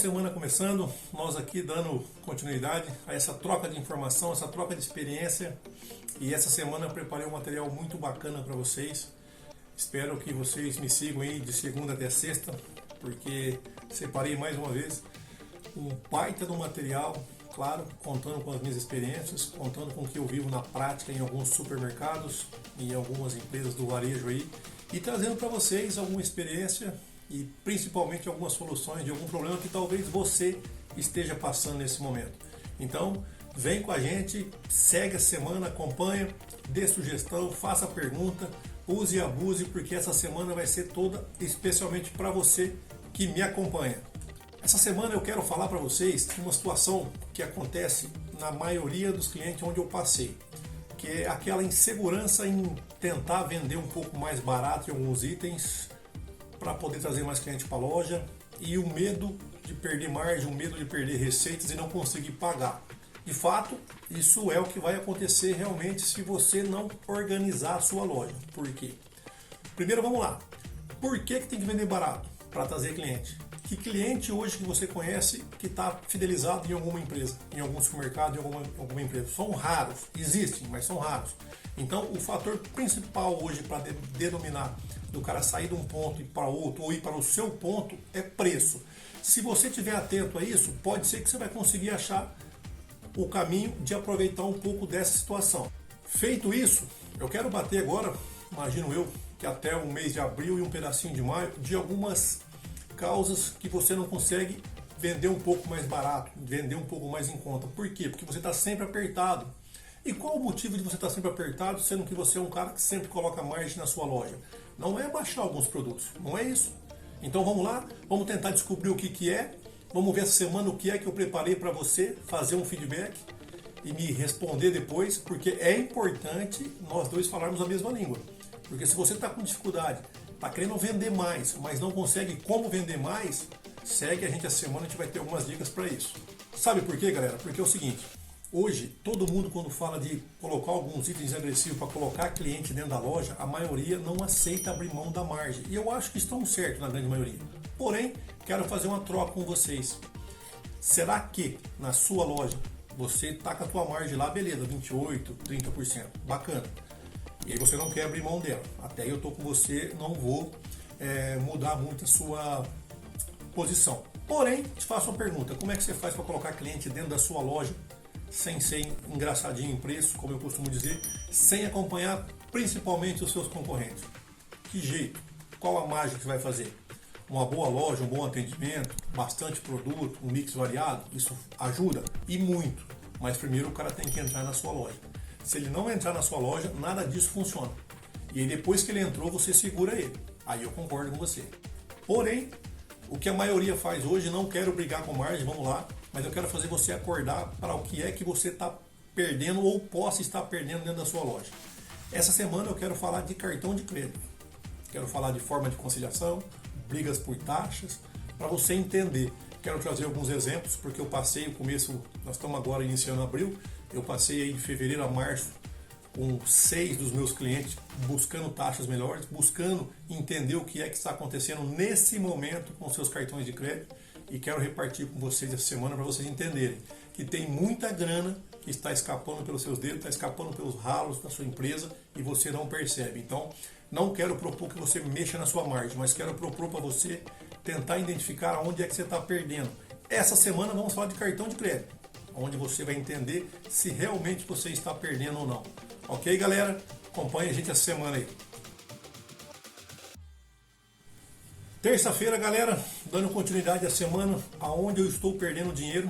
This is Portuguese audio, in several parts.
semana começando, nós aqui dando continuidade a essa troca de informação, essa troca de experiência. E essa semana eu preparei um material muito bacana para vocês. Espero que vocês me sigam aí de segunda até sexta, porque separei mais uma vez um baita do material, claro, contando com as minhas experiências, contando com o que eu vivo na prática em alguns supermercados, em algumas empresas do varejo aí, e trazendo para vocês alguma experiência e principalmente algumas soluções de algum problema que talvez você esteja passando nesse momento. Então, vem com a gente, segue a semana, acompanha, dê sugestão, faça pergunta, use e abuse, porque essa semana vai ser toda especialmente para você que me acompanha. Essa semana eu quero falar para vocês de uma situação que acontece na maioria dos clientes onde eu passei, que é aquela insegurança em tentar vender um pouco mais barato em alguns itens para poder trazer mais cliente para a loja, e o medo de perder margem, o medo de perder receitas e não conseguir pagar. De fato, isso é o que vai acontecer realmente se você não organizar a sua loja. Por quê? Primeiro, vamos lá. Por que tem que vender barato? Para trazer cliente. Que cliente hoje que você conhece que está fidelizado em alguma empresa, em algum supermercado, em alguma empresa? São raros, existem, mas são raros. Então, o fator principal hoje para denominar do cara sair de um ponto e para outro, ou ir para o seu ponto, é preço. Se você estiver atento a isso, pode ser que você vai conseguir achar o caminho de aproveitar um pouco dessa situação. Feito isso, eu quero bater agora, imagino eu, que até o mês de abril e um pedacinho de maio, de algumas causas que você não consegue vender um pouco mais barato, vender um pouco mais em conta. Por quê? Porque você está sempre apertado. E qual o motivo de você estar sempre apertado, sendo que você é um cara que sempre coloca margem na sua loja? Não é baixar alguns produtos, não é isso. Então vamos lá, vamos tentar descobrir o que é, vamos ver essa semana o que é que eu preparei para você, fazer um feedback e me responder depois, porque é importante nós dois falarmos a mesma língua. Porque se você está com dificuldade, está querendo vender mais, mas não consegue como vender mais, segue a gente essa semana, a gente vai ter algumas dicas para isso. Sabe por quê, galera? Porque é o seguinte, hoje todo mundo quando fala de colocar alguns itens agressivos para colocar cliente dentro da loja, a maioria não aceita abrir mão da margem. E eu acho que estão certos na grande maioria. Porém, quero fazer uma troca com vocês. Será que na sua loja você está com a tua margem lá, beleza, 28%, 30%, bacana. E aí você não quer abrir mão dela. Até eu estou com você, não vou mudar muito a sua posição. Porém, te faço uma pergunta, como é que você faz para colocar cliente dentro da sua loja sem ser engraçadinho em preço, como eu costumo dizer, sem acompanhar principalmente os seus concorrentes? Que jeito? Qual a mágica que você vai fazer? Uma boa loja, um bom atendimento, bastante produto, um mix variado, isso ajuda e muito. Mas primeiro o cara tem que entrar na sua loja. Se ele não entrar na sua loja, nada disso funciona. E aí depois que ele entrou, você segura ele. Aí eu concordo com você. Porém, o que a maioria faz hoje, não quero brigar com margem, vamos lá, mas eu quero fazer você acordar para o que é que você está perdendo ou possa estar perdendo dentro da sua loja. Essa semana eu quero falar de cartão de crédito. Quero falar de forma de conciliação, brigas por taxas, para você entender. Quero trazer alguns exemplos, porque eu passei o começo, nós estamos agora iniciando abril, eu passei aí de fevereiro a março com 6 dos meus clientes buscando taxas melhores, buscando entender o que é que está acontecendo nesse momento com seus cartões de crédito, e quero repartir com vocês essa semana para vocês entenderem que tem muita grana que está escapando pelos seus dedos, está escapando pelos ralos da sua empresa e você não percebe. Então, não quero propor que você mexa na sua margem, mas quero propor para você tentar identificar onde é que você está perdendo. Essa semana vamos falar de cartão de crédito, onde você vai entender se realmente você está perdendo ou não. Ok, galera? Acompanhe a gente essa semana aí. Terça-feira, galera, dando continuidade à semana aonde eu estou perdendo dinheiro.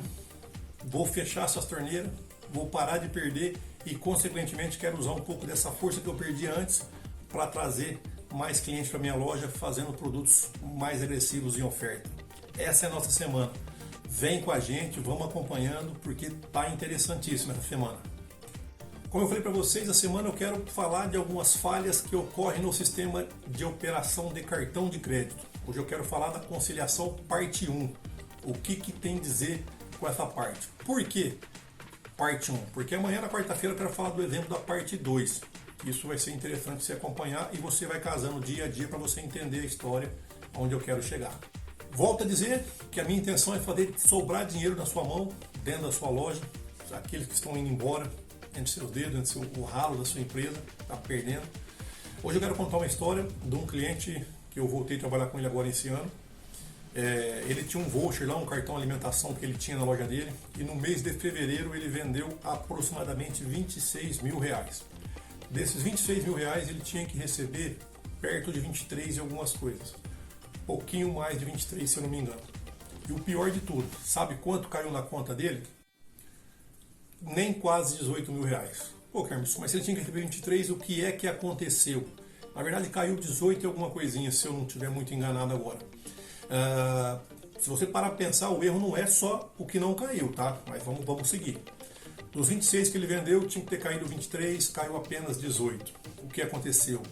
Vou fechar essas torneiras, vou parar de perder e, consequentemente, quero usar um pouco dessa força que eu perdi antes para trazer mais clientes para minha loja, fazendo produtos mais agressivos em oferta. Essa é a nossa semana. Vem com a gente, vamos acompanhando, porque está interessantíssima essa semana. Como eu falei para vocês, a semana eu quero falar de algumas falhas que ocorrem no sistema de operação de cartão de crédito. Hoje eu quero falar da conciliação parte 1. O que tem a dizer com essa parte? Por quê parte 1? Porque amanhã, na quarta-feira, eu quero falar do exemplo da parte 2. Isso vai ser interessante você acompanhar e você vai casando dia a dia para você entender a história onde eu quero chegar. Volto a dizer que a minha intenção é fazer sobrar dinheiro na sua mão, dentro da sua loja, aqueles que estão indo embora, entre seus dedos, entre o ralo da sua empresa, está perdendo. Hoje eu quero contar uma história de um cliente que eu voltei a trabalhar com ele agora esse ano. Ele tinha um voucher lá, um cartão alimentação que ele tinha na loja dele, e no mês de fevereiro ele vendeu aproximadamente 26 mil reais. Desses 26 mil reais ele tinha que receber perto de 23 e algumas coisas. Pouquinho mais de 23, se eu não me engano. E o pior de tudo, sabe quanto caiu na conta dele? Nem quase 18 mil reais. Pô, Carlos, mas se ele tinha que receber 23, o que é que aconteceu? Na verdade caiu 18 e alguma coisinha, se eu não estiver muito enganado agora. Se você parar para pensar, o erro não é só o que não caiu, tá? Mas vamos seguir. Dos 26 que ele vendeu, tinha que ter caído 23, caiu apenas 18. O que aconteceu?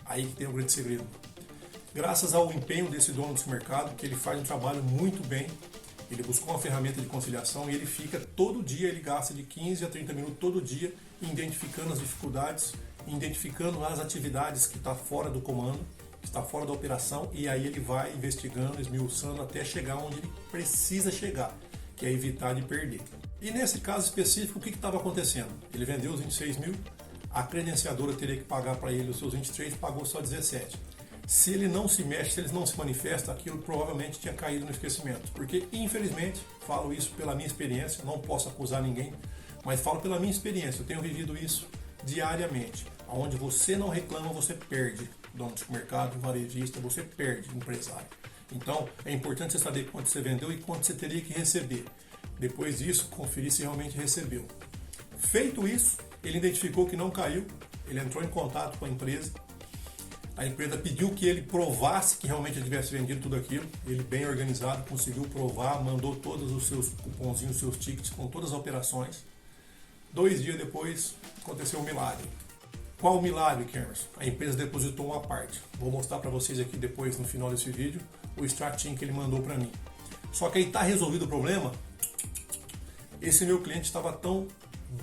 Aí que tem um grande segredo. Graças ao empenho desse dono desse mercado, que ele faz um trabalho muito bem, ele buscou uma ferramenta de conciliação e ele fica todo dia, ele gasta de 15 a 30 minutos todo dia, identificando as dificuldades, identificando as atividades que está fora do comando, que está fora da operação, e aí ele vai investigando, esmiuçando até chegar onde ele precisa chegar, que é evitar de perder. E nesse caso específico, o que estava acontecendo? Ele vendeu os 26 mil, a credenciadora teria que pagar para ele os seus 23, pagou só 17. Se ele não se mexe, se ele não se manifesta, aquilo provavelmente tinha caído no esquecimento. Porque, infelizmente, falo isso pela minha experiência, não posso acusar ninguém, mas falo pela minha experiência, eu tenho vivido isso diariamente. Onde você não reclama, você perde. Dono de mercado, varejista, você perde, empresário. Então, é importante você saber quanto você vendeu e quanto você teria que receber. Depois disso, conferir se realmente recebeu. Feito isso, ele identificou que não caiu, ele entrou em contato com a empresa pediu que ele provasse que realmente ele tivesse vendido tudo aquilo, ele bem organizado, conseguiu provar, mandou todos os seus cupomzinhos, os seus tickets com todas as operações. 2 dias depois, aconteceu um milagre. Qual o milagre, Kermes? A empresa depositou uma parte. Vou mostrar para vocês aqui depois, no final desse vídeo, o extratinho que ele mandou para mim. Só que aí está resolvido o problema. Esse meu cliente estava tão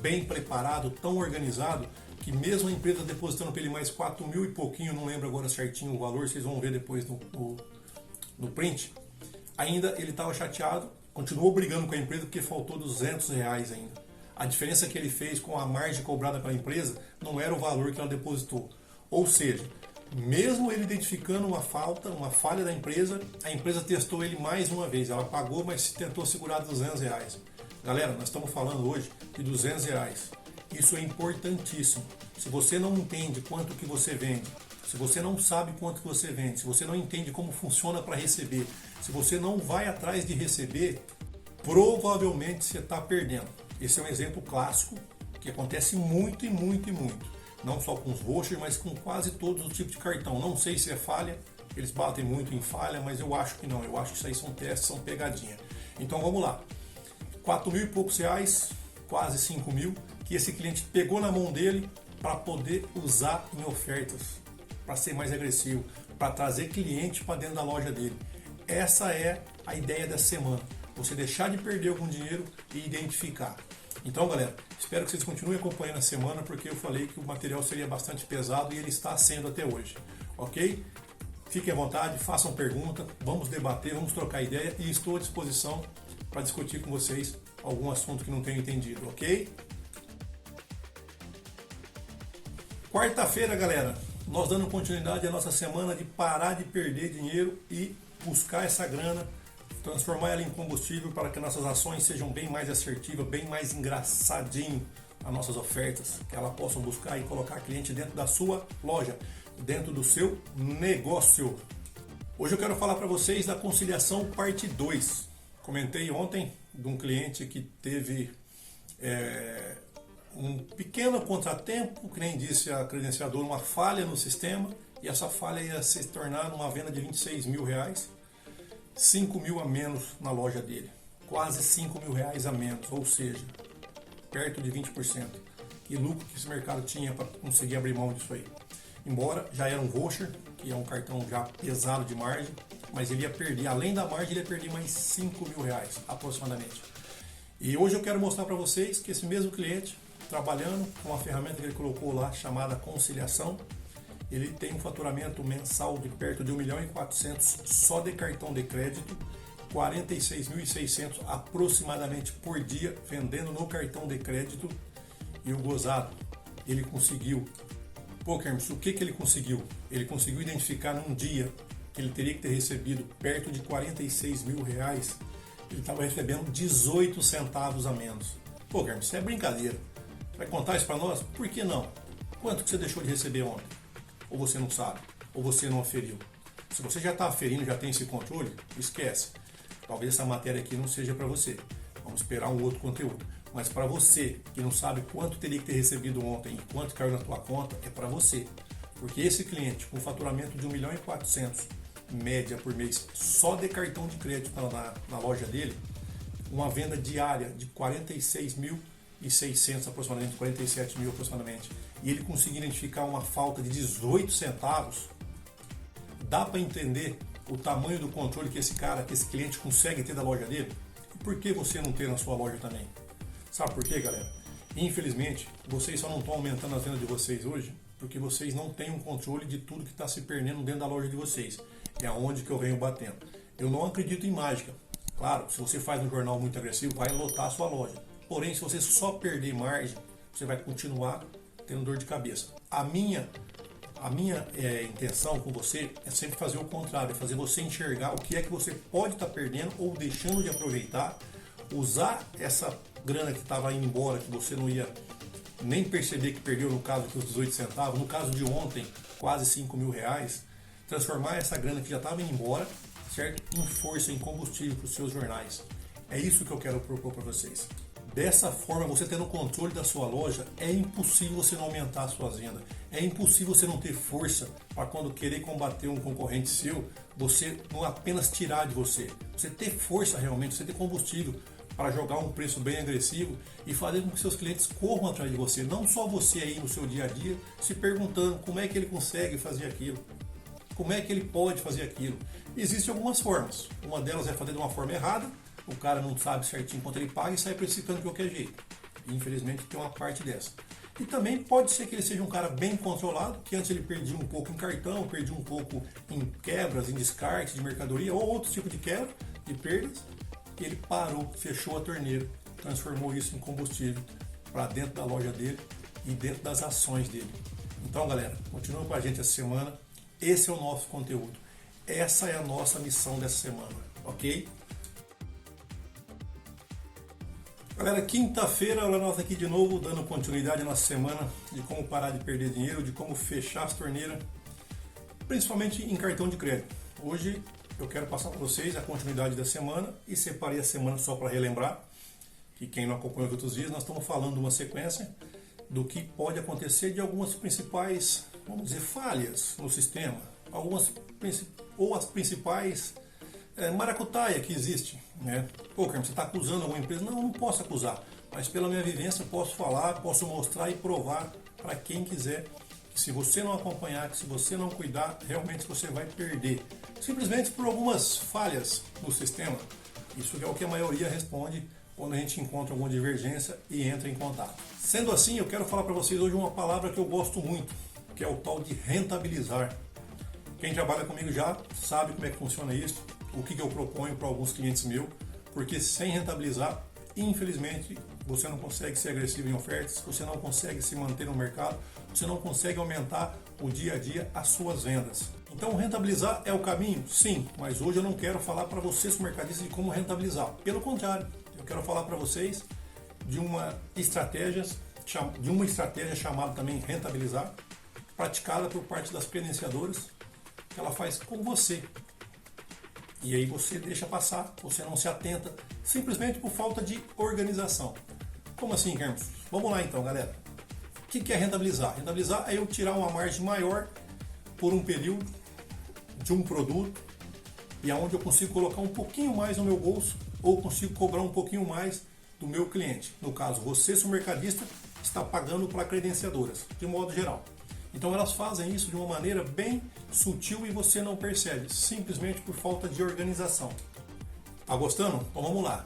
bem preparado, tão organizado, que mesmo a empresa depositando para ele mais 4 mil e pouquinho, não lembro agora certinho o valor, vocês vão ver depois no print, ainda ele estava chateado, continuou brigando com a empresa porque faltou 200 reais ainda. A diferença que ele fez com a margem cobrada pela empresa não era o valor que ela depositou. Ou seja, mesmo ele identificando uma falha da empresa, a empresa testou ele mais uma vez. Ela pagou, mas tentou segurar 200 reais. Galera, nós estamos falando hoje de 200 reais. Isso é importantíssimo. Se você não entende quanto que você vende, se você não sabe quanto que você vende, se você não entende como funciona para receber, se você não vai atrás de receber, provavelmente você está perdendo. Esse é um exemplo clássico que acontece muito e muito e muito. Não só com os vouchers, mas com quase todos os tipos de cartão. Não sei se é falha, eles batem muito em falha, mas eu acho que não. Eu acho que isso aí são testes, são pegadinha. Então vamos lá. 4 mil e poucos reais, quase 5 mil, que esse cliente pegou na mão dele para poder usar em ofertas, para ser mais agressivo, para trazer cliente para dentro da loja dele. Essa é a ideia dessa semana. Você deixar de perder algum dinheiro e identificar. Então, galera, espero que vocês continuem acompanhando a semana, porque eu falei que o material seria bastante pesado e ele está sendo até hoje. Ok? Fiquem à vontade, façam pergunta, vamos debater, vamos trocar ideia e estou à disposição para discutir com vocês algum assunto que não tenham entendido, ok? Quarta-feira, galera, nós dando continuidade à nossa semana de parar de perder dinheiro e buscar essa grana, transformar ela em combustível para que nossas ações sejam bem mais assertivas, bem mais engraçadinho as nossas ofertas, que elas possam buscar e colocar cliente dentro da sua loja, dentro do seu negócio. Hoje eu quero falar para vocês da conciliação parte 2. Comentei ontem de um cliente que teve um pequeno contratempo, que nem disse a credenciadora, uma falha no sistema, e essa falha ia se tornar numa venda de 26 mil reais, 5 mil a menos na loja dele, quase 5 mil reais a menos, ou seja, perto de 20%. Que lucro que esse mercado tinha para conseguir abrir mão disso aí. Embora já era um voucher, que é um cartão já pesado de margem, mas ele ia perder, além da margem, ele ia perder mais 5 mil reais aproximadamente. E hoje eu quero mostrar para vocês que esse mesmo cliente, trabalhando com uma ferramenta que ele colocou lá chamada conciliação, ele tem um faturamento mensal de perto de 1.400.000 só de cartão de crédito, 46.600 aproximadamente por dia vendendo no cartão de crédito. E o gozado, ele conseguiu. Pô, Kermes, o que ele conseguiu? Ele conseguiu identificar num dia que ele teria que ter recebido perto de 46 mil reais, ele estava recebendo 18 centavos a menos. Pô, Kermes, isso é brincadeira. Vai contar isso para nós? Por que não? Quanto que você deixou de receber ontem? Ou você não sabe? Ou você não aferiu? Se você já está aferindo, já tem esse controle, esquece. Talvez essa matéria aqui não seja para você. Vamos esperar um outro conteúdo. Mas para você que não sabe quanto teria que ter recebido ontem e quanto caiu na tua conta, é para você. Porque esse cliente com faturamento de 1.400.000 média por mês só de cartão de crédito na loja dele, uma venda diária de 46.600 aproximadamente, 47 mil aproximadamente, e ele conseguir identificar uma falta de 18 centavos, dá para entender o tamanho do controle que esse cliente consegue ter da loja dele? E por que você não ter na sua loja também? Sabe por quê, galera? Infelizmente, vocês só não estão aumentando as vendas de vocês hoje porque vocês não têm um controle de tudo que está se perdendo dentro da loja de vocês. É aonde que eu venho batendo. Eu não acredito em mágica. Claro, se você faz um jornal muito agressivo, vai lotar a sua loja. Porém, se você só perder margem, você vai continuar tendo dor de cabeça. A minha intenção com você é sempre fazer o contrário, é fazer você enxergar o que é que você pode estar perdendo ou deixando de aproveitar, usar essa grana que estava indo embora, que você não ia nem perceber que perdeu, no caso dos 18 centavos, no caso de ontem, quase 5 mil reais, transformar essa grana que já estava indo embora, certo? Em força, em combustível para os seus jornais. É isso que eu quero propor para vocês. Dessa forma, você tendo o controle da sua loja, é impossível você não aumentar as suas vendas. É impossível você não ter força para quando querer combater um concorrente seu, você não apenas tirar de você. Você ter força realmente, você ter combustível para jogar um preço bem agressivo e fazer com que seus clientes corram atrás de você. Não só você aí no seu dia a dia, se perguntando como é que ele consegue fazer aquilo. Como é que ele pode fazer aquilo? Existem algumas formas. Uma delas é fazer de uma forma errada, o cara não sabe certinho quanto ele paga e sai precificando de qualquer jeito. E, infelizmente tem uma parte dessa. E também pode ser que ele seja um cara bem controlado, que antes ele perdia um pouco em cartão, perdia um pouco em quebras, em descarte de mercadoria ou outro tipo de quebra, de perdas. E ele parou, fechou a torneira, transformou isso em combustível para dentro da loja dele e dentro das ações dele. Então, galera, continua com a gente essa semana. Esse é o nosso conteúdo. Essa é a nossa missão dessa semana, ok? Galera, quinta-feira, olha nós aqui de novo, dando continuidade à nossa semana de como parar de perder dinheiro, de como fechar as torneiras, principalmente em cartão de crédito. Hoje eu quero passar para vocês a continuidade da semana e separei a semana só para relembrar, que quem não acompanha os outros dias, nós estamos falando de uma sequência do que pode acontecer de algumas principais, vamos dizer, falhas no sistema, ou as principais maracutaia que existe, né? Pô, Carmen, você está acusando alguma empresa? Não, não posso acusar, mas pela minha vivência posso falar, posso mostrar e provar para quem quiser que se você não acompanhar, que se você não cuidar, realmente você vai perder, simplesmente por algumas falhas no sistema. Isso é o que a maioria responde quando a gente encontra alguma divergência e entra em contato. Sendo assim, eu quero falar para vocês hoje uma palavra que eu gosto muito, que é o tal de rentabilizar. Quem trabalha comigo já sabe como é que funciona isso, o que eu proponho para alguns clientes meus, porque sem rentabilizar, infelizmente, você não consegue ser agressivo em ofertas, você não consegue se manter no mercado, você não consegue aumentar o dia a dia as suas vendas. Então, rentabilizar é o caminho? Sim, mas hoje eu não quero falar para vocês, mercadistas, de como rentabilizar. Pelo contrário, eu quero falar para vocês de uma estratégia chamada também rentabilizar, praticada por parte das credenciadoras, que ela faz com você. E aí você deixa passar, você não se atenta, simplesmente por falta de organização. Como assim, Carlos? Vamos lá então, galera. O que é rentabilizar? Rentabilizar é eu tirar uma margem maior por um período de um produto e aonde eu consigo colocar um pouquinho mais no meu bolso ou consigo cobrar um pouquinho mais do meu cliente. No caso, você, seu mercadista, está pagando para credenciadoras, de modo geral. Então elas fazem isso de uma maneira bem sutil e você não percebe, simplesmente por falta de organização. Tá gostando? Então vamos lá.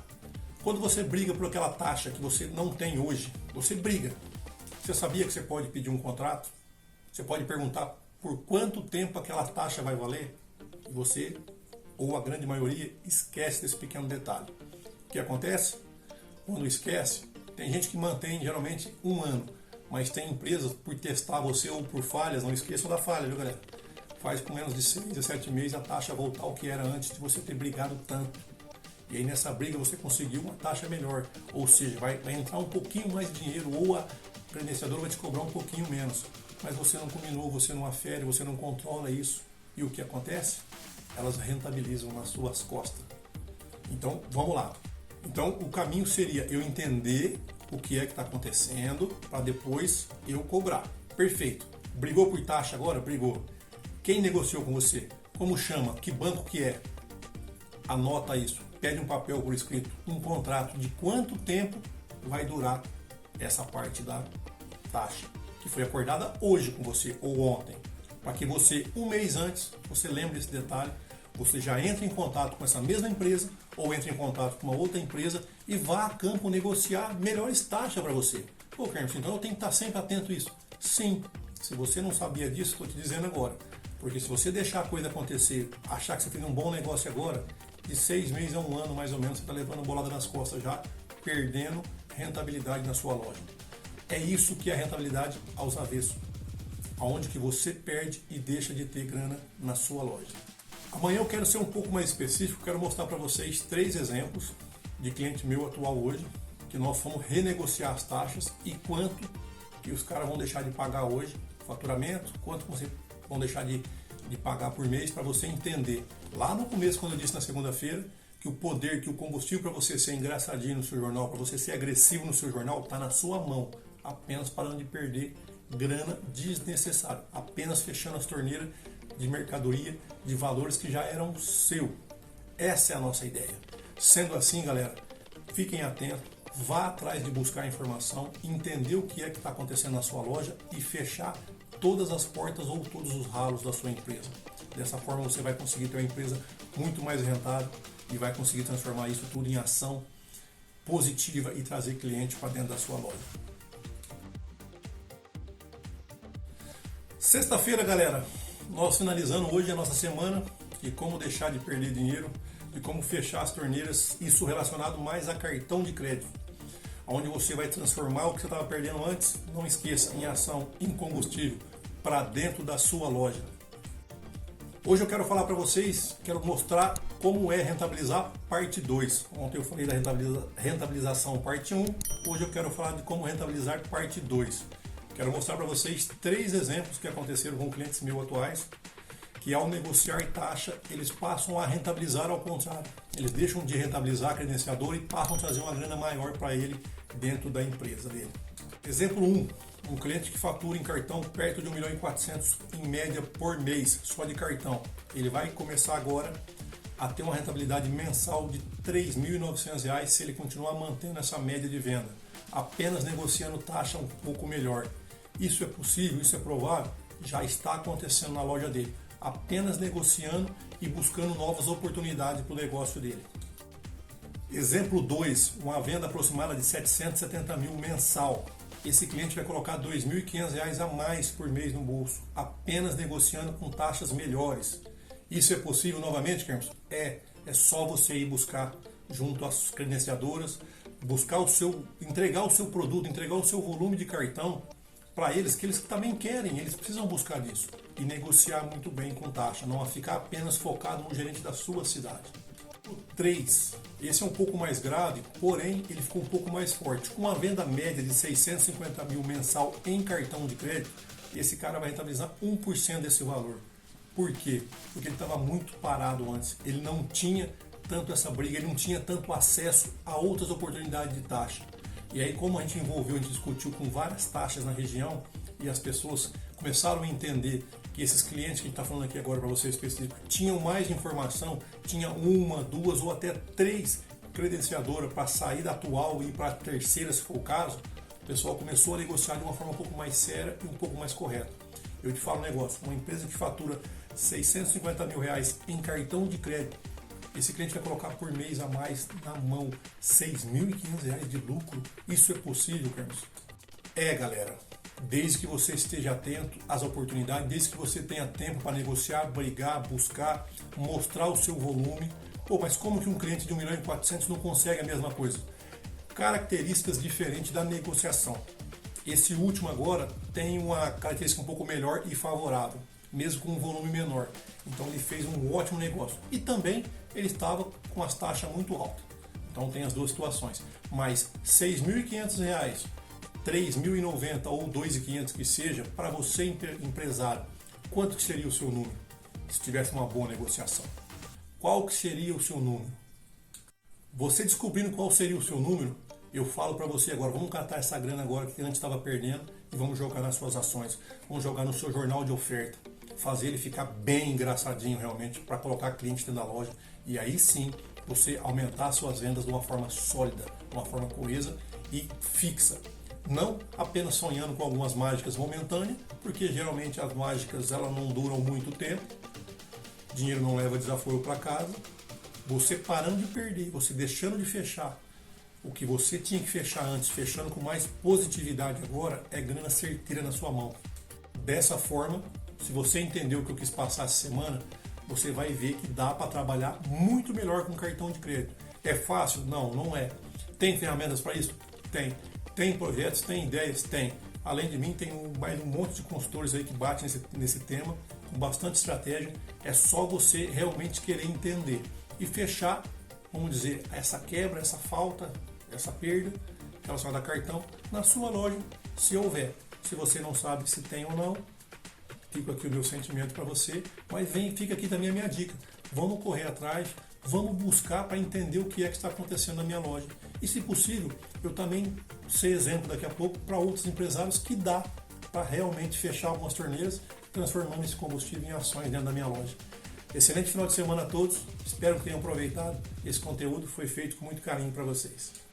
Quando você briga por aquela taxa que você não tem hoje, você briga. Você sabia que você pode pedir um contrato? Você pode perguntar por quanto tempo aquela taxa vai valer, você, ou a grande maioria, esquece desse pequeno detalhe. O que acontece? Quando esquece, tem gente que mantém geralmente 1 ano, mas tem empresas por testar você ou por falhas, não esqueçam da falha, viu galera? Faz com menos de 6 a 7 meses a taxa voltar ao que era antes de você ter brigado tanto. E aí nessa briga você conseguiu uma taxa melhor, ou seja, vai entrar um pouquinho mais de dinheiro, ou a credenciadora vai te cobrar um pouquinho menos, mas você não combinou, você não afere, você não controla isso. E o que acontece? Elas rentabilizam nas suas costas. Então, vamos lá. Então, o caminho seria eu entender o que é que está acontecendo para depois eu cobrar. Perfeito. Brigou por taxa agora? Brigou. Quem negociou com você? Como chama? Que banco que é? Anota isso. Pede um papel por escrito, um contrato de quanto tempo vai durar essa parte da taxa que foi acordada hoje com você ou ontem, para que você, 1 mês antes, você lembre desse detalhe, você já entra em contato com essa mesma empresa ou entra em contato com uma outra empresa e vá a campo negociar melhores taxas para você. Pô, Carlos, então eu tenho que estar sempre atento a isso. Sim, se você não sabia disso, estou te dizendo agora. Porque se você deixar a coisa acontecer, achar que você fez um bom negócio agora, de 6 meses a 1 ano mais ou menos, você está levando bolada nas costas já, perdendo rentabilidade na sua loja. É isso que é a rentabilidade aos avessos, aonde que você perde e deixa de ter grana na sua loja. Amanhã eu quero ser um pouco mais específico, quero mostrar para vocês 3 exemplos de cliente meu atual hoje, que nós fomos renegociar as taxas e quanto que os caras vão deixar de pagar hoje, faturamento, quanto você vão deixar de pagar por mês, para você entender. Lá no começo, quando eu disse na segunda-feira, que o poder, que o combustível para você ser engraçadinho no seu jornal, para você ser agressivo no seu jornal, está na sua mão, apenas parando de perder grana desnecessária, apenas fechando as torneiras de mercadoria, de valores que já eram seu. Essa é a nossa ideia. Sendo assim, galera, fiquem atentos, vá atrás de buscar informação, entender o que é que está acontecendo na sua loja e fechar todas as portas ou todos os ralos da sua empresa. Dessa forma você vai conseguir ter uma empresa muito mais rentável e vai conseguir transformar isso tudo em ação positiva e trazer cliente para dentro da sua loja. Sexta-feira, galera, nós finalizando hoje a nossa semana de como deixar de perder dinheiro, de como fechar as torneiras, isso relacionado mais a cartão de crédito, onde você vai transformar o que você estava perdendo antes, não esqueça, em ação, em combustível, para dentro da sua loja. Hoje eu quero falar para vocês, quero mostrar como é rentabilizar parte 2. Ontem eu falei da rentabilização parte 1, hoje eu quero falar de como rentabilizar parte 2. Quero mostrar para vocês 3 exemplos que aconteceram com clientes meus atuais, que ao negociar taxa, eles passam a rentabilizar ao contrário. Eles deixam de rentabilizar a credenciadora e passam a trazer uma grana maior para ele dentro da empresa dele. Exemplo 1, um cliente que fatura em cartão perto de 1.400.000 em média por mês, só de cartão. Ele vai começar agora a ter uma rentabilidade mensal de R$ 3.900 se ele continuar mantendo essa média de venda, apenas negociando taxa um pouco melhor. Isso é possível, isso é provável, já está acontecendo na loja dele, apenas negociando e buscando novas oportunidades para o negócio dele. Exemplo 2, uma venda aproximada de 770 mil mensal. Esse cliente vai colocar R$ 2.500 a mais por mês no bolso, apenas negociando com taxas melhores. Isso é possível novamente, Carlos? É só você ir buscar junto às credenciadoras, buscar entregar o seu produto, entregar o seu volume de cartão para eles, que eles também querem, eles precisam buscar isso e negociar muito bem com taxa, não a ficar apenas focado no gerente da sua cidade. O 3, esse é um pouco mais grave, porém ele ficou um pouco mais forte. Com uma venda média de 650 mil mensal em cartão de crédito, esse cara vai rentabilizar 1% desse valor. Por quê? Porque ele estava muito parado antes, ele não tinha tanto essa briga, ele não tinha tanto acesso a outras oportunidades de taxa. E aí, como a gente discutiu com várias taxas na região e as pessoas começaram a entender que esses clientes que a gente está falando aqui agora para vocês específicos tinham mais informação, tinha 1, 2 ou até 3 credenciadoras para sair da atual e ir para a terceira, se for o caso, o pessoal começou a negociar de uma forma um pouco mais séria e um pouco mais correta. Eu te falo um negócio, uma empresa que fatura 650 mil reais em cartão de crédito, esse cliente vai colocar por mês a mais na mão R$ 6.500 de lucro. Isso é possível, Carlos? É, galera. desde que você esteja atento às oportunidades, desde que você tenha tempo para negociar, brigar, buscar, mostrar o seu volume. Pô, mas como que um cliente de 1.400.000 não consegue a mesma coisa? Características diferentes da negociação. Esse último agora tem uma característica um pouco melhor e favorável, mesmo com um volume menor. Então ele fez um ótimo negócio. E também ele estava com as taxas muito altas. Então tem as duas situações. Mas R$ 6.500, R$ 3.090 ou R$ 2.500 que seja, para você empresário, quanto que seria o seu número? Se tivesse uma boa negociação. Qual que seria o seu número? Você descobrindo qual seria o seu número, eu falo para você agora, vamos catar essa grana agora que antes estava perdendo e vamos jogar nas suas ações. Vamos jogar no seu jornal de oferta. Fazer ele ficar bem engraçadinho realmente para colocar cliente dentro da loja. E aí sim, você aumentar suas vendas de uma forma sólida, de uma forma coesa e fixa. Não apenas sonhando com algumas mágicas momentâneas, porque geralmente as mágicas elas não duram muito tempo. Dinheiro não leva desaforo para casa. Você parando de perder, você deixando de fechar o que você tinha que fechar antes, fechando com mais positividade agora, é grana certeira na sua mão. Dessa forma, se você entendeu o que eu quis passar essa semana, você vai ver que dá para trabalhar muito melhor com cartão de crédito. É fácil? Não, não é. Tem ferramentas para isso? Tem. Tem projetos? Tem ideias? Tem. Além de mim, tem mais um monte de consultores aí que batem nesse tema, com bastante estratégia. É só você realmente querer entender e fechar, vamos dizer, essa quebra, essa falta, essa perda relacionada a cartão na sua loja, se houver. Se você não sabe se tem ou não, fica aqui o meu sentimento para você, mas fica aqui também a minha dica. Vamos correr atrás, vamos buscar para entender o que é que está acontecendo na minha loja. E se possível, eu também ser exemplo daqui a pouco para outros empresários que dá para realmente fechar algumas torneiras, transformando esse combustível em ações dentro da minha loja. Excelente final de semana a todos, espero que tenham aproveitado. Esse conteúdo foi feito com muito carinho para vocês.